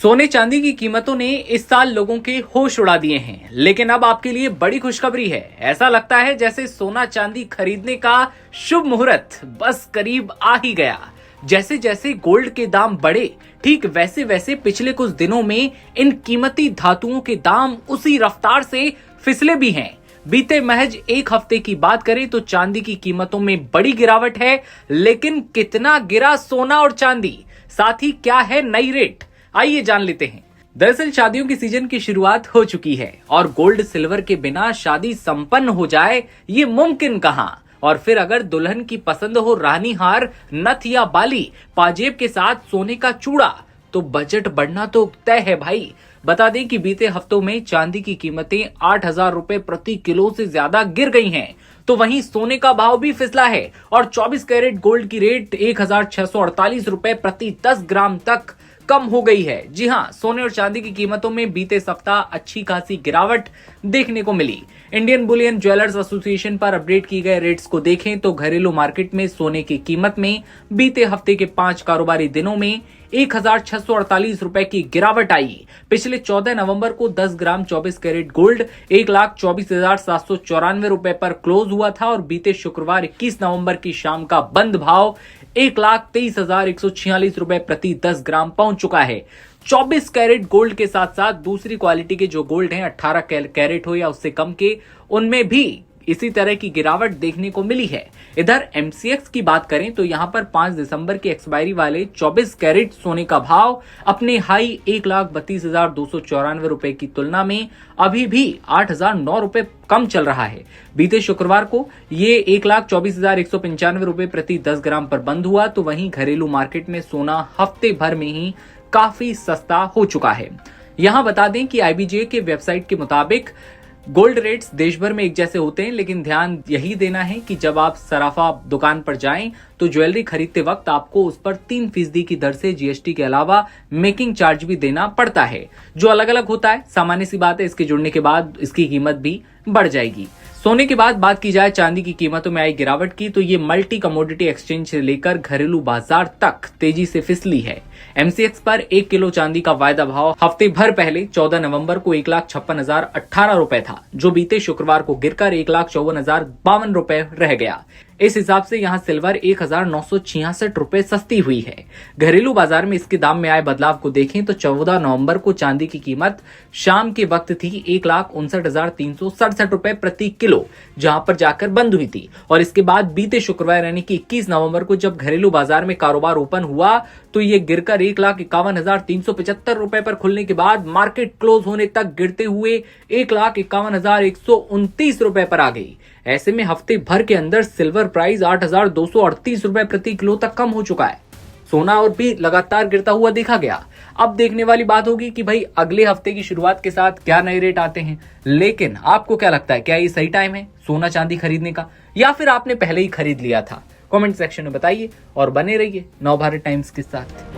सोने चांदी की कीमतों ने इस साल लोगों के होश उड़ा दिए हैं, लेकिन अब आपके लिए बड़ी खुशखबरी है। ऐसा लगता है जैसे सोना चांदी खरीदने का शुभ मुहूर्त बस करीब आ ही गया। जैसे जैसे गोल्ड के दाम बढ़े, ठीक वैसे वैसे पिछले कुछ दिनों में इन कीमती धातुओं के दाम उसी रफ्तार से फिसले भी हैं। बीते महज एक हफ्ते की बात करें तो चांदी की कीमतों में बड़ी गिरावट है, लेकिन कितना गिरा सोना और चांदी, साथ ही क्या है नई रेट, आइए जान लेते हैं। दरअसल शादियों की सीजन की शुरुआत हो चुकी है और गोल्ड सिल्वर के बिना शादी संपन्न हो जाए ये मुमकिन कहां। और फिर अगर दुल्हन की पसंद हो रानी हार, नथ या बाली, पाजेब के साथ सोने का चूड़ा, तो बजट बढ़ना तो तय है भाई। बता दें कि बीते हफ्तों में चांदी की कीमतें 8,000 रुपए प्रति किलो से ज्यादा गिर गई हैं, तो वहीं सोने का भाव भी फिसला है और 24 कैरेट गोल्ड की रेट 1,648 रुपए प्रति 10 ग्राम तक कम हो गई है। जी हां, सोने और चांदी की कीमतों में बीते सप्ताह अच्छी खासी गिरावट देखने को मिली। इंडियन बुलियन ज्वेलर्स एसोसिएशन पर अपडेट किए गए रेट्स को देखें तो घरेलू मार्केट में सोने की कीमत में बीते हफ्ते के 5 कारोबारी दिनों में 1,648 रुपए की गिरावट आई। पिछले 14 नवंबर को 10 ग्राम 24 कैरेट गोल्ड 1,24,794 रुपए पर क्लोज हुआ था और बीते शुक्रवार 21 नवंबर की शाम का बंद भाव 1,23,146 रुपए प्रति 10 ग्राम पहुंच चुका है। 24 कैरेट गोल्ड के साथ साथ दूसरी क्वालिटी के जो गोल्ड हैं 18 कैरेट हो या उससे कम के, उनमें भी इसी तरह की गिरावट देखने को मिली है। इधर एमसीएक्स की बात करें तो यहां पर 5 दिसंबर की एक्सपायरी वाले 24 कैरेट सोने का भाव अपने हाई 1,32,294 रुपए की तुलना में अभी भी 8,009 रुपए कम चल रहा है। बीते शुक्रवार को ये 1,24,195 रुपए प्रति 10 ग्राम पर बंद हुआ, तो वहीं घरेलू मार्केट में सोना हफ्ते भर में ही काफी सस्ता हो चुका है। यहां बता दें कि आईबीजे के वेबसाइट के मुताबिक गोल्ड रेट्स देश भर में एक जैसे होते हैं, लेकिन ध्यान यही देना है कि जब आप सराफा दुकान पर जाएं तो ज्वेलरी खरीदते वक्त आपको उस पर 3% की दर से जीएसटी के अलावा मेकिंग चार्ज भी देना पड़ता है, जो अलग अलग होता है। सामान्य सी बात है, इसके जुड़ने के बाद इसकी कीमत भी बढ़ जाएगी। सोने के बाद बात की जाए चांदी की कीमतों में आई गिरावट की, तो ये मल्टी कमोडिटी एक्सचेंज से लेकर घरेलू बाजार तक तेजी से फिसली है। एमसीएक्स पर 1 किलो चांदी का वायदा भाव हफ्ते भर पहले 14 नवंबर को 1,56,018 रुपए था, जो बीते शुक्रवार को गिरकर 1,54,052 रुपए रह गया। इस हिसाब से यहां सिल्वर 1,966 रुपए सस्ती हुई है। घरेलू बाजार में इसके दाम में आए बदलाव को देखें तो 14 नवंबर को चांदी की कीमत शाम के वक्त थी 1,59,367 रुपए प्रति किलो, जहां पर जाकर बंद हुई थी। और इसके बाद बीते शुक्रवार यानी कि 21 नवंबर को जब घरेलू बाजार में कारोबार ओपन हुआ तो ये गिरकर 1,51,375 रुपए पर खुलने के बाद मार्केट क्लोज होने तक गिरते हुए 1,51,129 रुपए पर आ गई। ऐसे में हफ्ते भर के अंदर सिल्वर प्राइस 8,238 रुपए प्रति किलो तक कम हो चुका है। सोना और भी लगातार गिरता हुआ देखा गया। अब देखने वाली बात होगी कि भाई अगले हफ्ते की शुरुआत के साथ क्या नए रेट आते हैं। लेकिन आपको क्या लगता है, क्या ये सही टाइम है सोना चांदी खरीदने का, या फिर आपने पहले ही खरीद लिया था? कमेंट सेक्शन में बताइए और बने रहिए नवभारत टाइम्स के साथ।